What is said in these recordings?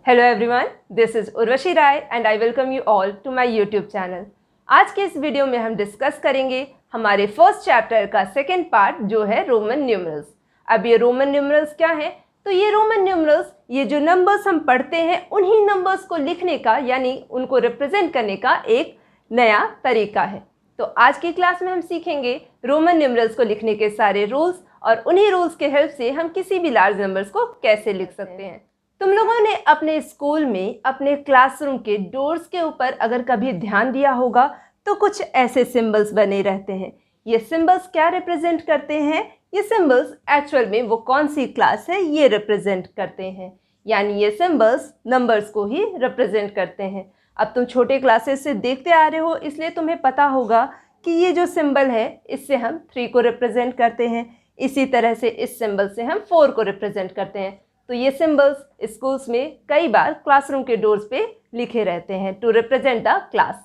Hello everyone, this is Urvashi Rai and I welcome you all to my YouTube channel. आज के इस video में हम डिस्कस करेंगे हमारे फर्स्ट चैप्टर का सेकेंड पार्ट जो है रोमन न्यूमरल्स। अब ये रोमन न्यूमरल्स क्या है? तो ये रोमन न्यूमरल्स, ये जो नंबर्स हम पढ़ते हैं उन्हीं नंबर्स को लिखने का यानी उनको रिप्रेजेंट करने का एक नया तरीका है। तो आज की क्लास में हम सीखेंगे रोमन न्यूमरल्स को लिखने के सारे रूल्स और उन्हीं रूल्स के हेल्प से हम किसी भी लार्ज नंबर्स को कैसे लिख सकते हैं। तुम लोगों ने अपने स्कूल में अपने क्लासरूम के डोर्स के ऊपर अगर कभी ध्यान दिया होगा तो कुछ ऐसे सिंबल्स बने रहते हैं। ये सिंबल्स क्या रिप्रेजेंट करते हैं? ये सिंबल्स एक्चुअल में वो कौन सी क्लास है ये रिप्रेजेंट करते हैं, यानी ये सिंबल्स नंबर्स को ही रिप्रेजेंट करते हैं। अब तुम छोटे क्लासेस से देखते आ रहे हो इसलिए तुम्हें पता होगा कि ये जो सिंबल है इससे हम 3 को रिप्रेजेंट करते हैं, इसी तरह से इस सिंबल से हम 4 को रिप्रेजेंट करते हैं। तो ये सिंबल्स स्कूल्स में कई बार क्लासरूम के डोर्स पे लिखे रहते हैं टू रिप्रेजेंट द क्लास।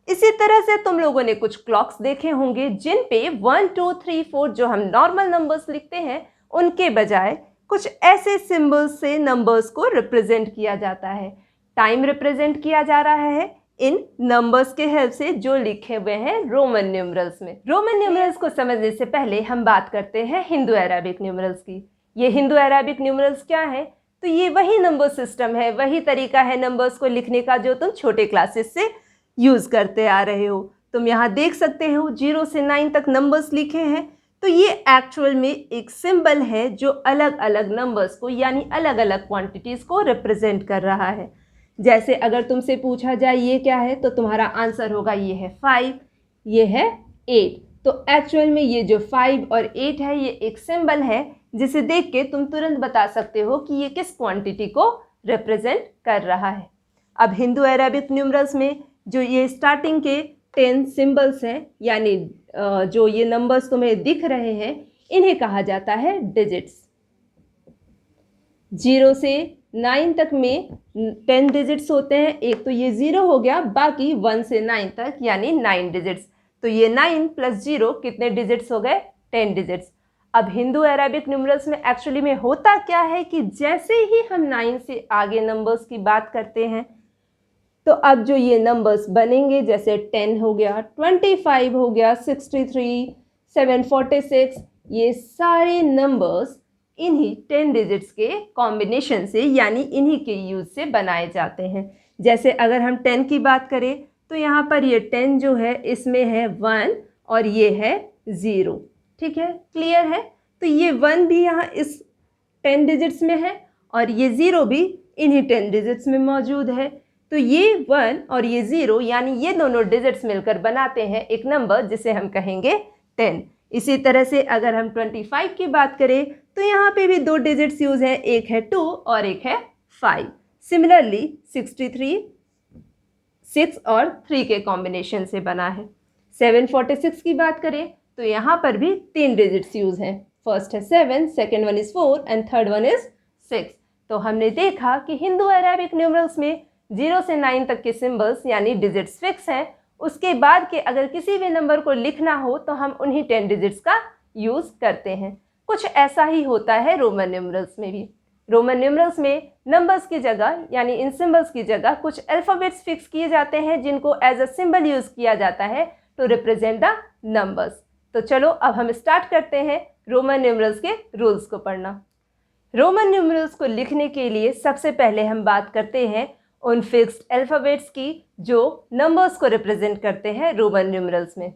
इसी तरह से तुम लोगों ने कुछ क्लॉक्स देखे होंगे जिन पे 1, 2, 3, 4 जो हम नॉर्मल नंबर्स लिखते हैं उनके बजाय कुछ ऐसे सिंबल्स से नंबर्स को रिप्रेजेंट किया जाता है। टाइम रिप्रेजेंट किया जा रहा है इन नंबर्स के हेल्प से जो लिखे हुए हैं रोमन न्यूमरल्स में। रोमन न्यूमरल्स को समझने से पहले हम बात करते हैं हिंदू अरेबिक न्यूमरल्स की। ये हिंदू अरेबिक न्यूमरल्स क्या है? तो ये वही नंबर सिस्टम है, वही तरीका है नंबर्स को लिखने का जो तुम छोटे क्लासेस से यूज़ करते आ रहे हो। तुम यहाँ देख सकते हो 0 से 9 तक नंबर्स लिखे हैं। तो ये एक्चुअल में एक सिंबल है जो अलग अलग नंबर्स को यानी अलग अलग क्वांटिटीज़ को रिप्रेजेंट कर रहा है। जैसे अगर तुमसे पूछा जाए ये क्या है तो तुम्हारा आंसर होगा ये है 5, ये है 8। तो एक्चुअल में ये जो 5 और 8 है ये एक सिंबल है जिसे देख के तुम तुरंत बता सकते हो कि ये किस क्वांटिटी को रिप्रेजेंट कर रहा है। अब हिंदू अरेबिक न्यूमरल्स में जो ये स्टार्टिंग के 10 सिंबल्स हैं यानी जो ये नंबर्स तुम्हें दिख रहे हैं इन्हें कहा जाता है डिजिट्स। 0 से 9 तक में 10 डिजिट्स होते हैं। एक तो ये 0 हो गया, बाकी 1 से 9 तक यानी 9 डिजिट्स। तो ये 9 + 0 कितने डिजिट्स हो गए? 10 डिजिट्स। अब हिंदू अरेबिक न्यूमरल्स में एक्चुअली में होता क्या है कि जैसे ही हम 9 से आगे नंबर्स की बात करते हैं तो अब जो ये नंबर्स बनेंगे जैसे 10 हो गया, 25 हो गया, 63, 746, ये सारे नंबर्स इन्हीं 10 डिजिट्स के कॉम्बिनेशन से यानी इन्हीं के यूज़ से बनाए जाते हैं। जैसे अगर हम 10 की बात करें तो यहाँ पर ये 10 जो है इसमें है 1 और ये है 0। ठीक है, क्लियर है? तो ये 1 भी यहाँ इस 10 डिजिट्स में है और ये 0 भी इन्हीं 10 डिजिट्स में मौजूद है। तो ये 1 और ये 0 यानी ये दोनों डिजिट्स मिलकर बनाते हैं एक नंबर जिसे हम कहेंगे 10। इसी तरह से अगर हम 25 की बात करें तो यहाँ पे भी 2 डिजिट्स यूज़ हैं, एक है 2 और एक है 5। सिमिलरली 63 6 और 3 के कॉम्बिनेशन से बना है। 746 की बात करें तो यहाँ पर भी 3 डिजिट्स यूज़ हैं। फर्स्ट है 7, second one is 4 and third one is 6। तो हमने देखा कि हिंदू अरेबिक न्यूमरल्स में 0 से 9 तक के सिंबल्स यानी डिजिट्स फिक्स हैं। उसके बाद के अगर किसी भी नंबर को लिखना हो तो हम उन्हीं 10 डिजिट्स का यूज़ करते हैं। कुछ ऐसा ही होता है रोमन न्यूमरल्स में भी। रोमन न्यूमरल्स में नंबर्स की जगह यानी इन सिंबल्स की जगह कुछ अल्फ़ाबेट्स फिक्स किए जाते हैं जिनको एज अ सिंबल यूज़ किया जाता है टू रिप्रेजेंट द नंबर्स। तो चलो अब हम स्टार्ट करते हैं रोमन न्यूमरल्स के रूल्स को पढ़ना। रोमन न्यूमरल्स को लिखने के लिए सबसे पहले हम बात करते हैं उन फिक्स्ड अल्फ़ाबेट्स की जो नंबर्स को रिप्रेजेंट करते हैं रोमन न्यूमरल्स में।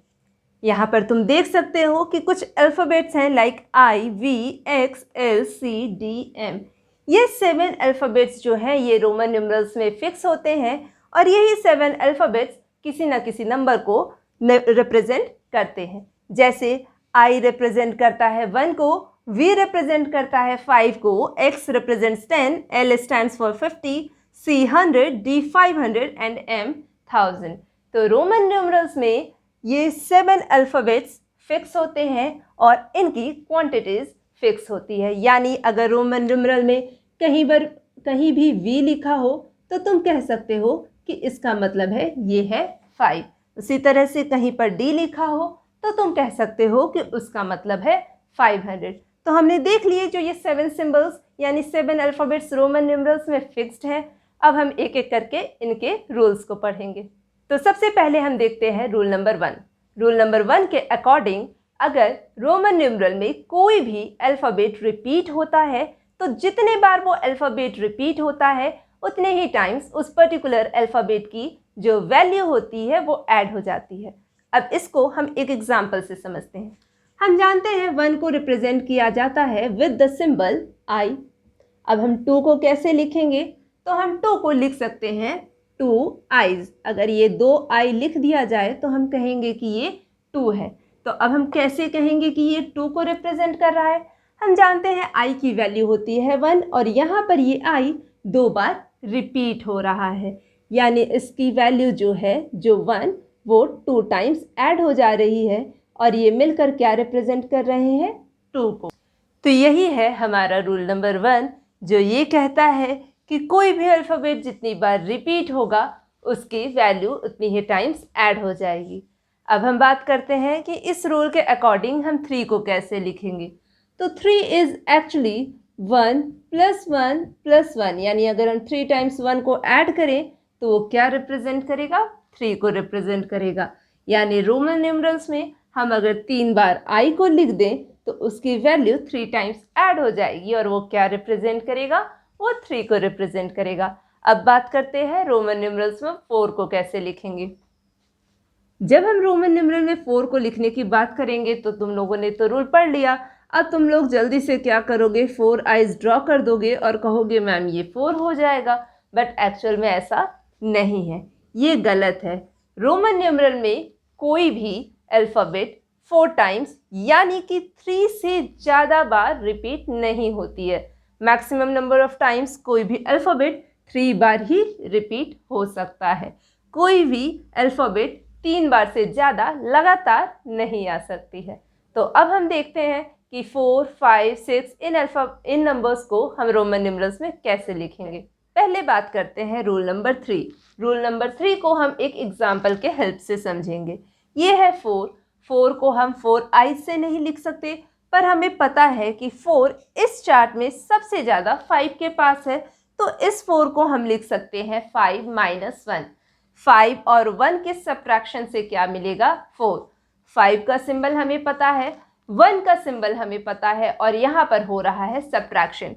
यहाँ पर तुम देख सकते हो कि कुछ अल्फ़ाबेट्स हैं like I, V, X, L, C, D, M। ये 7 अल्फ़ाबेट्स जो हैं ये रोमन न्यूमरल्स में फिक्स होते हैं और यही 7 अल्फ़ाबेट्स किसी न किसी नंबर को रिप्रेजेंट करते हैं। जैसे I रिप्रेजेंट करता है 1 को, V रिप्रेजेंट करता है 5 को, X represents 10, L stands for 50, C 100, D 500 and M 1000। तो रोमन न्यूमरल्स में ये 7 अल्फ़ाबेट्स फिक्स होते हैं और इनकी क्वांटिटीज़ फिक्स होती है। यानी अगर रोमन न्यूमरल में कहीं भी V लिखा हो तो तुम कह सकते हो कि इसका मतलब है ये है 5। उसी तरह से कहीं पर D लिखा हो तो तुम कह सकते हो कि उसका मतलब है 500। तो हमने देख लिए जो ये 7 सिंबल्स यानी 7 अल्फ़ाबेट्स रोमन न्यूमरल्स में फिक्स्ड है। अब हम एक एक करके इनके रूल्स को पढ़ेंगे। तो सबसे पहले हम देखते हैं रूल नंबर 1। रूल नंबर 1 के अकॉर्डिंग अगर रोमन न्यूमरल में कोई भी अल्फ़ाबेट रिपीट होता है तो जितने बार वो अल्फ़ाबेट रिपीट होता है उतने ही टाइम्स उस पर्टिकुलर अल्फ़ाबेट की जो वैल्यू होती है वो ऐड हो जाती है। अब इसको हम एक एग्जाम्पल से समझते हैं। हम जानते हैं 1 को रिप्रेजेंट किया जाता है विद द सिंबल आई। अब हम 2 को कैसे लिखेंगे? तो हम 2 को लिख सकते हैं 2 आइज। अगर ये 2 आई लिख दिया जाए तो हम कहेंगे कि ये 2 है। तो अब हम कैसे कहेंगे कि ये 2 को रिप्रेजेंट कर रहा है? हम जानते हैं आई की वैल्यू होती है 1 और यहाँ पर ये आई 2 बार रिपीट हो रहा है, यानी इसकी वैल्यू जो है जो 1 वो 2 टाइम्स ऐड हो जा रही है और ये मिलकर क्या रिप्रेजेंट कर रहे हैं? 2 को। तो यही है हमारा रूल नंबर 1 जो ये कहता है कि कोई भी अल्फ़ाबेट जितनी बार रिपीट होगा उसकी वैल्यू उतनी ही टाइम्स ऐड हो जाएगी। अब हम बात करते हैं कि इस रूल के अकॉर्डिंग हम 3 को कैसे लिखेंगे। तो 3 इज़ एक्चुअली 1 + 1 + 1, यानी अगर हम 3 टाइम्स 1 को ऐड करें तो वो क्या रिप्रेजेंट करेगा? 3 को रिप्रेजेंट करेगा। यानी रोमन न्यूमरल्स में हम अगर 3 बार आई को लिख दें तो उसकी वैल्यू 3 टाइम्स ऐड हो जाएगी और वो क्या रिप्रेजेंट करेगा? वो 3 को रिप्रेजेंट करेगा। अब बात करते हैं रोमन न्यूमरल्स में 4 को कैसे लिखेंगे। जब हम रोमन न्यूमरल में 4 को लिखने की बात करेंगे तो तुम लोगों ने तो रूल पढ़ लिया। अब तुम लोग जल्दी से क्या करोगे? 4 आइज ड्रॉ कर दोगे और कहोगे मैम ये 4 हो जाएगा, बट एक्चुअल में ऐसा नहीं है, ये गलत है। रोमन न्यूमरल में कोई भी अल्फ़ाबेट 4 टाइम्स यानी कि 3 से ज़्यादा बार रिपीट नहीं होती है। मैक्सिमम नंबर ऑफ टाइम्स कोई भी अल्फ़ाबेट 3 बार ही रिपीट हो सकता है। कोई भी अल्फ़ाबेट 3 बार से ज़्यादा लगातार नहीं आ सकती है। तो अब हम देखते हैं कि 4, 5, 6 इन नंबर्स को हम रोमन न्यूमरल्स में कैसे लिखेंगे। पहले बात करते हैं रूल नंबर 3। रूल नंबर 3 को हम एक एग्जाम्पल के हेल्प से समझेंगे। ये है 4 को हम 4 आई से नहीं लिख सकते, पर हमें पता है कि 4 इस चार्ट में सबसे ज़्यादा 5 के पास है, तो इस 4 को हम लिख सकते हैं 5 - 1। 5 और 1 के सब्ट्रैक्शन से क्या मिलेगा? 4। 5 का सिंबल हमें पता है, 1 का सिंबल हमें पता है और यहाँ पर हो रहा है सब्ट्रैक्शन।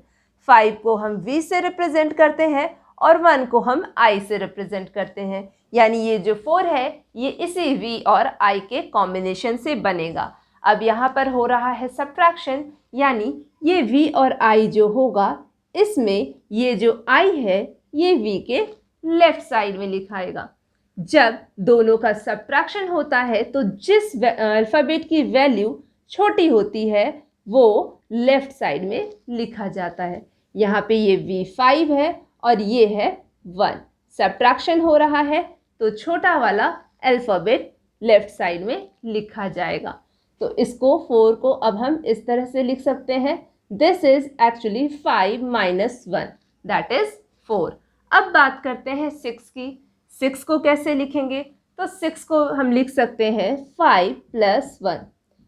5 को हम v से रिप्रेजेंट करते हैं और 1 को हम i से रिप्रेजेंट करते हैं, यानी ये जो 4 है ये इसी v और i के कॉम्बिनेशन से बनेगा। अब यहाँ पर हो रहा है सब्ट्रैक्शन, यानी ये v और i जो होगा इसमें ये जो i है ये v के लेफ्ट साइड में लिखाएगा। जब दोनों का सब्ट्रैक्शन होता है तो जिस अल्फ़ाबेट की वैल्यू छोटी होती है वो लेफ्ट साइड में लिखा जाता है। यहाँ पे ये v5 है और ये है 1। सब्ट्रैक्शन हो रहा है तो छोटा वाला अल्फ़ाबेट लेफ्ट साइड में लिखा जाएगा। तो इसको 4 को अब हम इस तरह से लिख सकते हैं, this is actually 5 - 1 that is 4। अब बात करते हैं 6 की। 6 को कैसे लिखेंगे? तो 6 को हम लिख सकते हैं 5 + 1।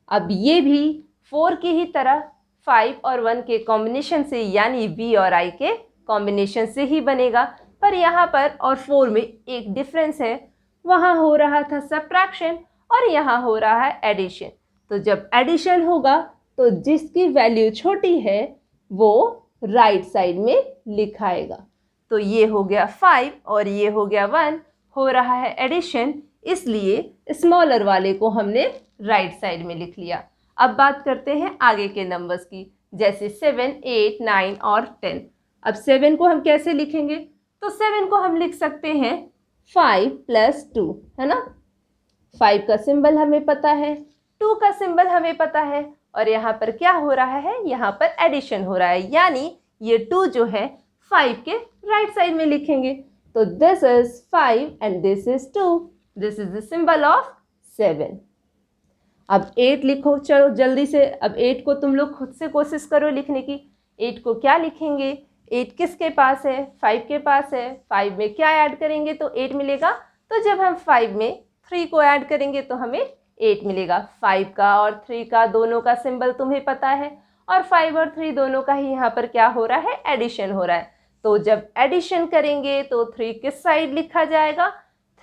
अब ये भी 4 की ही तरह 5 और 1 के कॉम्बिनेशन से यानी v और i के कॉम्बिनेशन से ही बनेगा, पर यहाँ पर और 4 में एक डिफरेंस है, वहाँ हो रहा था सब्ट्रैक्शन और यहाँ हो रहा है एडिशन। तो जब एडिशन होगा तो जिसकी वैल्यू छोटी है वो राइट साइड में लिखाएगा। तो ये हो गया 5 और ये हो गया 1, हो रहा है एडिशन, इसलिए स्मॉलर वाले को हमने राइट साइड में लिख लिया। अब बात करते हैं आगे के नंबर्स की, जैसे 7, 8, 9 और 10। अब 7 को हम कैसे लिखेंगे? तो 7 को हम लिख सकते हैं 5 + 2, है ना। 5 का सिंबल हमें पता है, 2 का सिंबल हमें पता है और यहाँ पर क्या हो रहा है? यहाँ पर एडिशन हो रहा है, यानी ये 2 जो है 5 के राइट साइड में लिखेंगे। तो this is 5 and this is 2, this is the symbol of 7। अब 8 लिखो, चलो जल्दी से। अब 8 को तुम लोग खुद से कोशिश करो लिखने की। 8 को क्या लिखेंगे? 8 किसके पास है? 5 के पास है। 5 में क्या ऐड करेंगे तो 8 मिलेगा? तो जब हम 5 में 3 को ऐड करेंगे तो हमें 8 मिलेगा। 5 का और 3 का दोनों का सिंबल तुम्हें पता है और 5 और 3 दोनों का ही यहाँ पर क्या हो रहा है, एडिशन हो रहा है। तो जब एडिशन करेंगे तो 3 किस साइड लिखा जाएगा,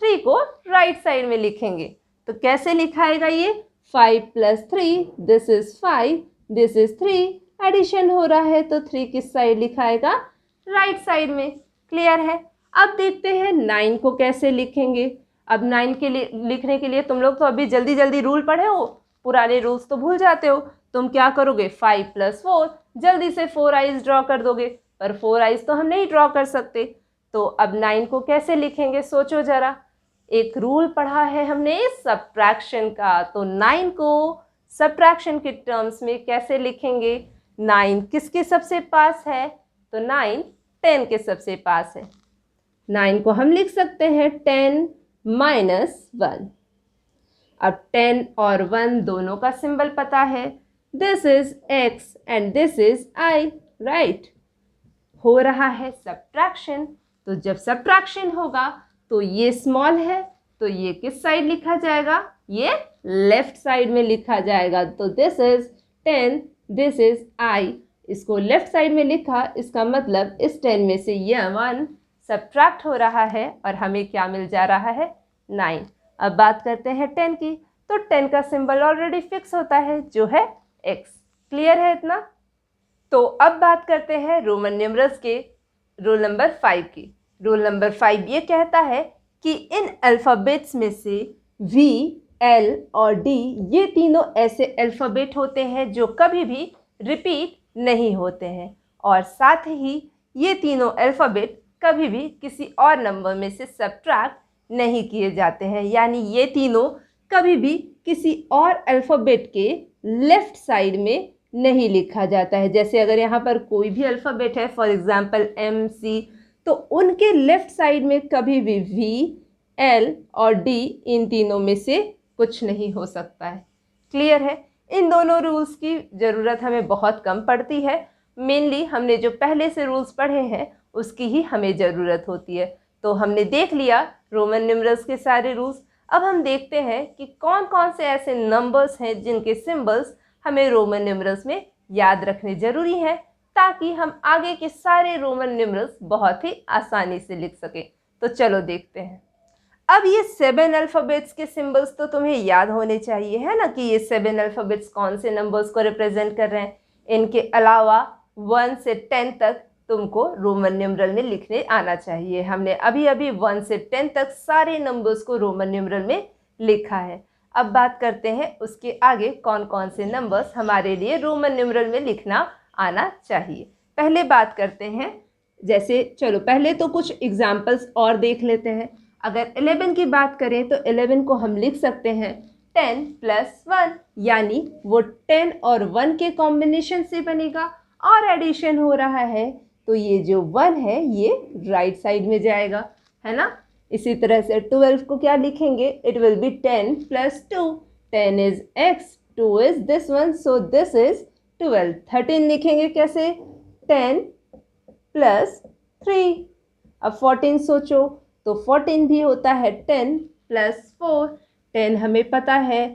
3 को राइट साइड में लिखेंगे। तो कैसे लिखाएगा ये, 5 + 3 this is 5 this is 3, addition हो रहा है तो 3 किस साइड लिखाएगा, राइट साइड में। क्लियर है। अब देखते हैं 9 को कैसे लिखेंगे। अब 9 के लिए लिखने के लिए तुम लोग तो अभी जल्दी जल्दी रूल पढ़े हो, पुराने रूल्स तो भूल जाते हो। तुम क्या करोगे, 5 + 4 जल्दी से 4 आइज ड्रॉ कर दोगे, पर 4 आइज तो हम नहीं ड्रॉ कर सकते। तो अब 9 को कैसे लिखेंगे, सोचो जरा। एक रूल पढ़ा है हमने सब्ट्रैक्शन का, तो 9 को सब्ट्रैक्शन के टर्म्स में कैसे लिखेंगे। 9 किसके सबसे पास है, तो 9 10 के सबसे पास है। 9 को हम लिख सकते हैं 10 - 1। अब 10 और 1 दोनों का सिंबल पता है, this is x and this is i, right. हो रहा है सब्ट्रैक्शन, तो जब सब्ट्रैक्शन होगा तो ये स्मॉल है, तो ये किस साइड लिखा जाएगा, ये लेफ्ट साइड में लिखा जाएगा। तो this is 10 this is i, इसको लेफ्ट साइड में लिखा, इसका मतलब इस 10 में से ये 1 सब्ट्रैक्ट हो रहा है और हमें क्या मिल जा रहा है, 9। अब बात करते हैं 10 की, तो 10 का सिंबल ऑलरेडी फिक्स होता है जो है x। क्लियर है इतना। तो अब बात करते हैं रोमन न्यूमरल्स के रूल नंबर 5 की। रूल नंबर 5 ये कहता है कि इन अल्फ़ाबेट्स में से V, L और D ये तीनों ऐसे अल्फ़ाबेट होते हैं जो कभी भी रिपीट नहीं होते हैं, और साथ ही ये तीनों अल्फ़ाबेट कभी भी किसी और नंबर में से सब्ट्रैक्ट नहीं किए जाते हैं, यानी ये तीनों कभी भी किसी और अल्फ़ाबेट के लेफ़्ट साइड में नहीं लिखा जाता है। जैसे अगर यहाँ पर कोई भी अल्फ़ाबेट है, फॉर एग्ज़ाम्पल MC, तो उनके लेफ़्ट साइड में कभी भी V, L और D इन तीनों में से कुछ नहीं हो सकता है। क्लियर है। इन दोनों रूल्स की ज़रूरत हमें बहुत कम पड़ती है, मेनली हमने जो पहले से रूल्स पढ़े हैं उसकी ही हमें ज़रूरत होती है। तो हमने देख लिया रोमन न्यूमरल्स के सारे रूल्स। अब हम देखते हैं कि कौन कौन से ऐसे नंबर्स हैं जिनके सिंबल्स हमें रोमन न्यूमरल्स में याद रखने ज़रूरी हैं, ताकि हम आगे के सारे रोमन न्यूमरल्स बहुत ही आसानी से लिख सकें। तो चलो देखते हैं। अब ये 7 अल्फ़ाबेट्स के सिंबल्स तो तुम्हें याद होने चाहिए, है ना, कि ये 7 अल्फ़ाबेट्स कौन से नंबर्स को रिप्रेजेंट कर रहे हैं। इनके अलावा 1 से 10 तक तुमको रोमन न्यूमरल में लिखने आना चाहिए। हमने अभी अभी 1 से 10 तक सारे नंबर्स को रोमन न्यूमरल में लिखा है। अब बात करते हैं उसके आगे कौन कौन से नंबर्स हमारे लिए रोमन न्यूमरल में लिखना आना चाहिए। पहले बात करते हैं, जैसे चलो पहले तो कुछ एग्जाम्पल्स और देख लेते हैं। अगर 11 की बात करें तो 11 को हम लिख सकते हैं 10 + 1, यानी वो 10 और 1 के कॉम्बिनेशन से बनेगा और एडिशन हो रहा है, तो ये जो 1 है ये राइट साइड में जाएगा, है ना। इसी तरह से 12 को क्या लिखेंगे, it will be 10 + 2, 10 is x, 2 is this one, so this is 12। 13 लिखेंगे कैसे, 10 + 3। अब 14 सोचो, तो 14 भी होता है 10 + 4। 10 हमें पता है,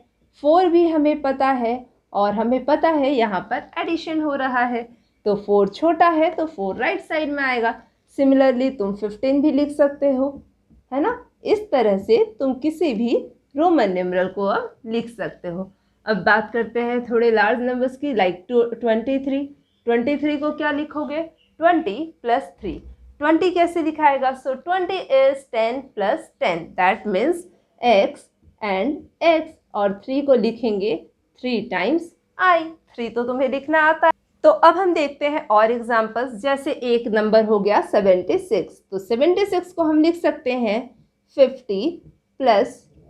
4 भी हमें पता है, और हमें पता है यहाँ पर एडिशन हो रहा है, तो 4 छोटा है तो 4 राइट साइड में आएगा। सिमिलरली तुम 15 भी लिख सकते हो, है ना। इस तरह से तुम किसी भी रोमन न्यूमरल को अब लिख सकते हो। अब बात करते हैं थोड़े लार्ज नंबर्स की, लाइक 23। 23 को क्या लिखोगे, 20 + 3। 20 कैसे लिखाएगा, सो 20 is 10 + 10, that means x and x, और 3 को लिखेंगे 3 टाइम्स i। 3 तो तुम्हें लिखना आता है। तो अब हम देखते हैं और एग्जाम्पल्स, जैसे एक नंबर हो गया 76, तो 76 को हम लिख सकते हैं 50 +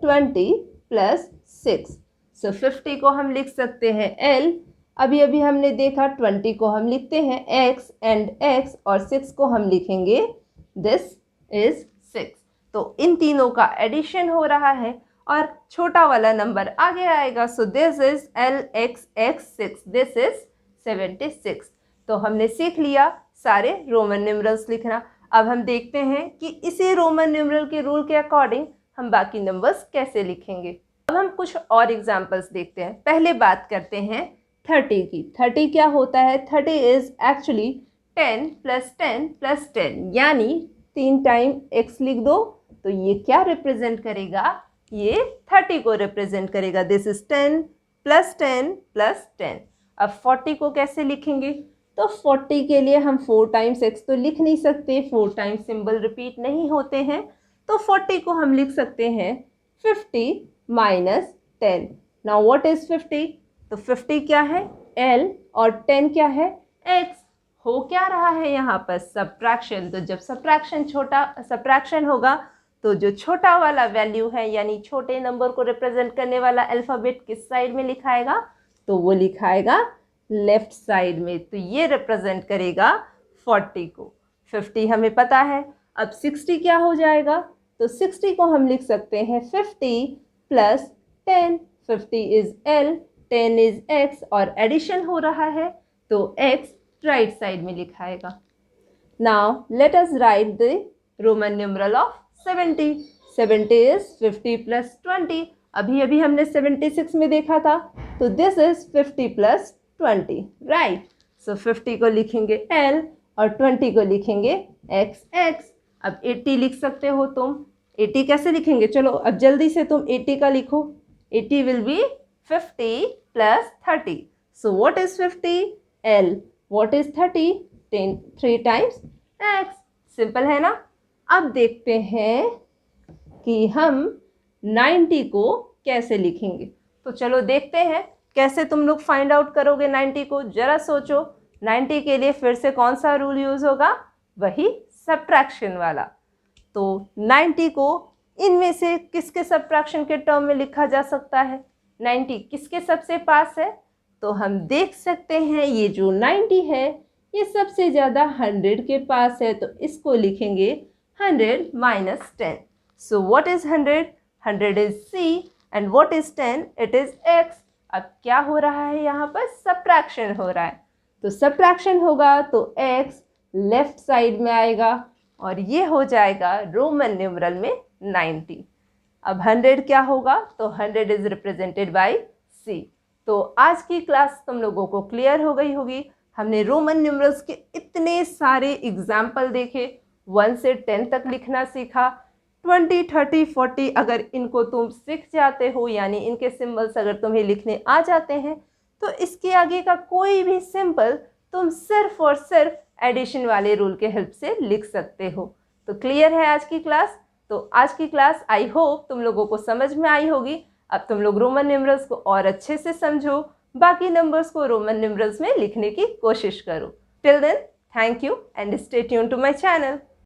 20 + 6, सो 50 को हम लिख सकते हैं L। अभी अभी हमने देखा 20 को हम लिखते हैं x एंड x, और 6 को हम लिखेंगे दिस इज 6। तो इन तीनों का एडिशन हो रहा है और छोटा वाला नंबर आगे आएगा, so this is LXX6, this is 76। तो हमने सीख लिया सारे रोमन न्यूमरल्स लिखना। अब हम देखते हैं कि इसी रोमन न्यूमरल के रूल के अकॉर्डिंग हम बाकी नंबर्स कैसे लिखेंगे। अब हम कुछ और एग्जाम्पल्स देखते हैं। पहले बात करते हैं 30 की। 30 क्या होता है? 30 इज एक्चुअली 10 प्लस 10 प्लस 10, यानी 3 टाइम x लिख दो तो ये क्या रिप्रेजेंट करेगा? ये 30 को रिप्रेजेंट करेगा। This is 10 plus 10 plus 10। अब 40 को कैसे लिखेंगे? तो 40 के लिए हम 4 टाइम्स x तो लिख नहीं सकते, 4 टाइम्स सिंबल रिपीट नहीं होते हैं, तो 40 को हम लिख सकते हैं 50 माइनस 10। Now what is 50? तो 50 क्या है? L, और 10 क्या है? x। हो क्या रहा है यहाँ पर? सब्ट्रैक्शन। तो जब सब्ट्रैक्शन होगा तो जो छोटा वाला वैल्यू है यानी छोटे नंबर को रिप्रेजेंट करने वाला अल्फ़ाबेट किस साइड में लिखाएगा? तो वो लिखाएगा लेफ्ट साइड में। तो ये रिप्रेजेंट करेगा 40 को। 50 हमें पता है। अब 60 क्या हो जाएगा? तो 60 को हम लिख सकते हैं 50 plus 10। 50 is L, 10 is x, और एडिशन हो रहा है तो x राइट साइड में लिखाएगा। Now let us write the Roman numeral of 70। 70 is 50 plus 20। अभी हमने 76 में देखा था, तो this is 50 plus 20, right. So 50 को लिखेंगे L और 20 को लिखेंगे XX। अब 80 लिख सकते हो तुम। 80 कैसे लिखेंगे? चलो अब जल्दी से तुम 80 का लिखो। 80 will be 50 plus 30। So what is 50? L। What is 30? 3 times x। Simple है ना? अब देखते हैं कि हम 90 को कैसे लिखेंगे। तो चलो देखते हैं कैसे तुम लोग फाइंड आउट करोगे 90 को। जरा सोचो। 90 के लिए फिर से कौन सा रूल यूज होगा? वही सब्ट्रैक्शन वाला। तो 90 को इनमें से किसके सब्ट्रैक्शन के टर्म में लिखा जा सकता है? 90 किसके सबसे पास है? तो हम देख सकते हैं ये जो 90 है ये सबसे ज़्यादा 100 के पास है, तो इसको लिखेंगे 100 minus 10। So what is 100? 100 is C, and what is 10? It is x। अब क्या हो रहा है यहाँ पर? सब्ट्रैक्शन हो रहा है। तो सब्ट्रैक्शन होगा तो x लेफ्ट साइड में आएगा और ये हो जाएगा रोमन न्यूमरल में 90। अब 100 क्या होगा? तो 100 इज रिप्रेजेंटेड बाय C। तो आज की क्लास तुम लोगों को क्लियर हो गई होगी। हमने रोमन न्यूमरल्स के इतने सारे एग्जाम्पल देखे, 1 से 10 तक लिखना सीखा। 20, 30, 40 अगर इनको तुम सीख जाते हो, यानी इनके सिंबल्स अगर तुम्हें लिखने आ जाते हैं, तो इसके आगे का कोई भी सिंबल तुम सिर्फ और सिर्फ एडिशन वाले रूल के हेल्प से लिख सकते हो। तो क्लियर है आज की क्लास? तो आज की क्लास आई होप तुम लोगों को समझ में आई होगी। अब तुम लोग रोमन न्यूमरल्स को और अच्छे से समझो, बाकी नंबर्स को रोमन न्यूमरल्स में लिखने की कोशिश करो। Till then, thank you and stay tune to my channel.